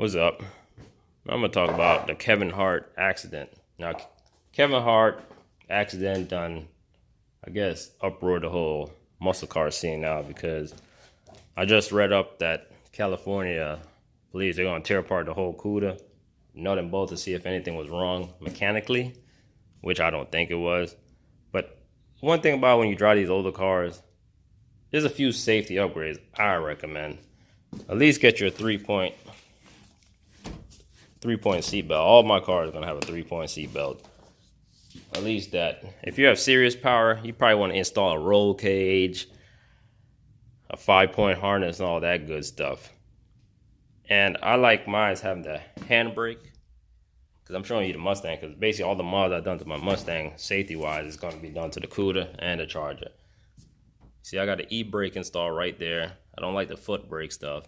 What's up? I'm gonna talk about the Kevin Hart accident. Now, Kevin Hart accident done, I guess, uproared the whole muscle car scene now because I just read up that California police they're gonna tear apart the whole CUDA, nut and bolt to see if anything was wrong mechanically, which I don't think it was. But one thing about when you drive these older cars, there's a few safety upgrades I recommend. At least get your three-point seat belt. All my cars are gonna have a three-point seat belt. At least that. If you have serious power, you probably want to install a roll cage, a 5-point harness, and all that good stuff. And I like mine having the handbrake because I'm showing you the Mustang because basically all the mods I've done to my Mustang safety-wise is going to be done to the CUDA and the Charger. See, I got the e-brake installed right there. I don't like the foot brake stuff.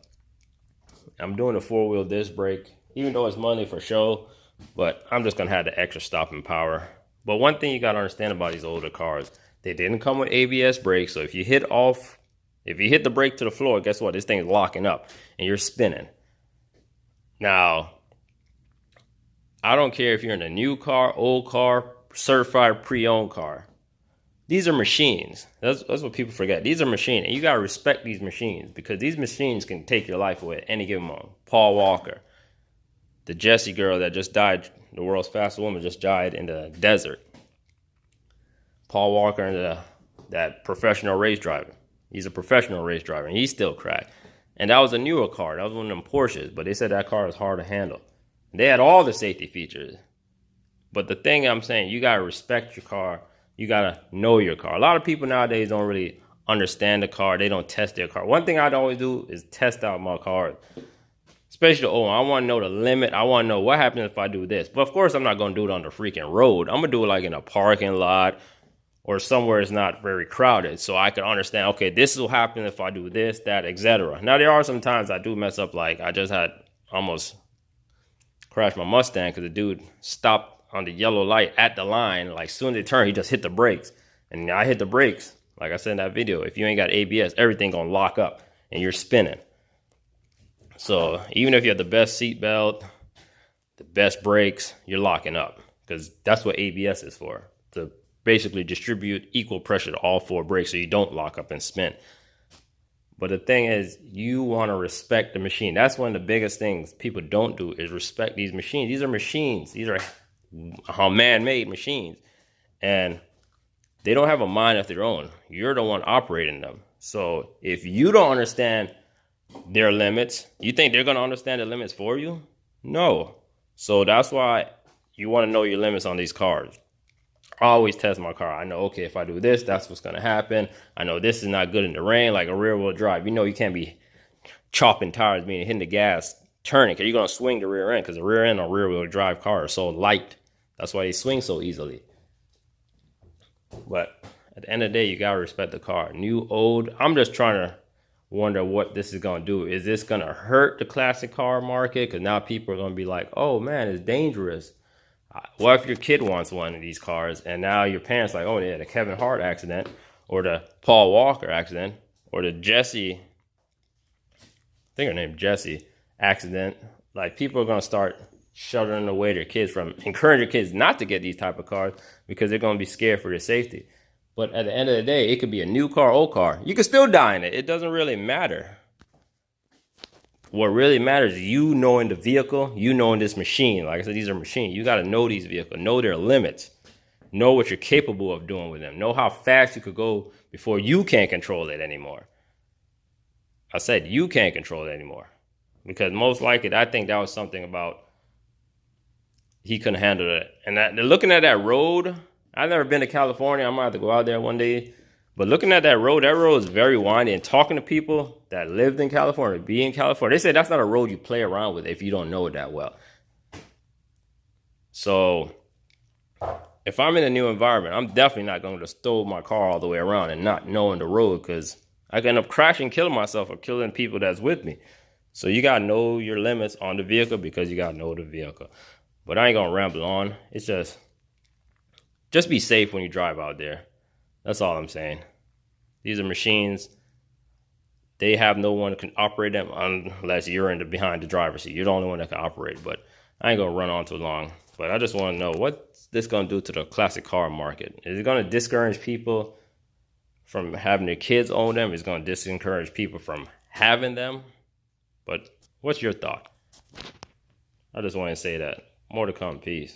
I'm doing a 4-wheel disc brake, even though it's money for show, but I'm just going to have the extra stopping power. But one thing you got to understand about these older cars, they didn't come with ABS brakes, so if you hit the brake to the floor, guess what? This thing is locking up and you're spinning. Now, I don't care if you're in a new car, old car, certified pre-owned car. These are machines. That's what people forget. These are machines, and you got to respect these machines because these machines can take your life away at any given moment. Paul Walker, the Jessie girl that just died, the world's fastest woman just died in the desert. Paul Walker, and that professional race driver. He's a professional race driver, and he's still cracked. And that was a newer car. That was one of them Porsches, but they said that car was hard to handle. They had all the safety features. But the thing I'm saying, you got to respect your car. You got to know your car. A lot of people nowadays don't really understand the car. They don't test their car. One thing I'd always do is test out my car, especially the old one. I want to know the limit. I want to know what happens if I do this. But, of course, I'm not going to do it on the freaking road. I'm going to do it like in a parking lot or somewhere it's not very crowded so I can understand, okay, this will happen if I do this, that, etc. Now, there are some times I do mess up, like I just had almost crashed my Mustang because the dude stopped on the yellow light at the line. Like, soon as they turn, he just hit the brakes. And I hit the brakes, like I said in that video. If you ain't got ABS, everything going to lock up and you're spinning. So even if you have the best seat belt, the best brakes, you're locking up because that's what ABS is for, to basically distribute equal pressure to all 4 brakes so you don't lock up and spin. But the thing is, you want to respect the machine. That's one of the biggest things people don't do is respect these machines. These are machines. These are man-made machines. And they don't have a mind of their own. You're the one operating them. So if you don't understand their limits, you think they're going to understand the limits for you? No. So that's why you want to know your limits on these cars. I always test my car. I know, okay, if I do this, that's what's going to happen. I know this is not good in the rain, like a rear-wheel drive. You know you can't be chopping tires, meaning hitting the gas, turning, because you're going to swing the rear end, because the rear end on rear-wheel drive cars are so light. That's why they swing so easily. But at the end of the day, you got to respect the car. New, old, I'm just trying to wonder what this is going to do. Is this going to hurt the classic car market? Because now people are going to be like, oh, man, it's dangerous. What if your kid wants one of these cars and now your parents like, oh, yeah, the Kevin Hart accident or the Paul Walker accident or the Jessie, I think her name Jessie accident. Like, people are going to start shuttering away their kids from, encourage your kids not to get these type of cars because they're going to be scared for their safety. But at the end of the day, it could be a new car, old car. You can still die in it. It doesn't really matter. What really matters is you knowing the vehicle, you knowing this machine. Like I said, these are machines. You got to know these vehicles, know their limits, know what you're capable of doing with them, know how fast you could go before you can't control it anymore. I said you can't control it anymore because most likely, I think that was something about he couldn't handle it. And looking at that road, I've never been to California. I might have to go out there one day. But looking at that road is very windy. And talking to people that lived in California, be in California, they say that's not a road you play around with if you don't know it that well. So if I'm in a new environment, I'm definitely not going to stow my car all the way around and not knowing the road because I can end up crashing, killing myself, or killing people that's with me. So you got to know your limits on the vehicle because you got to know the vehicle. But I ain't going to ramble on. It's just be safe when you drive out there. That's all I'm saying. These are machines. they have no one that can operate them unless you're in the behind the driver's seat. You're the only one that can operate. But I ain't gonna run on too long. But I just want to know, what's this gonna do to the classic car market? Is it gonna discourage people from having their kids own them? Is it gonna discourage people from having them? But what's your thought? I just want to say that. More to come. Peace.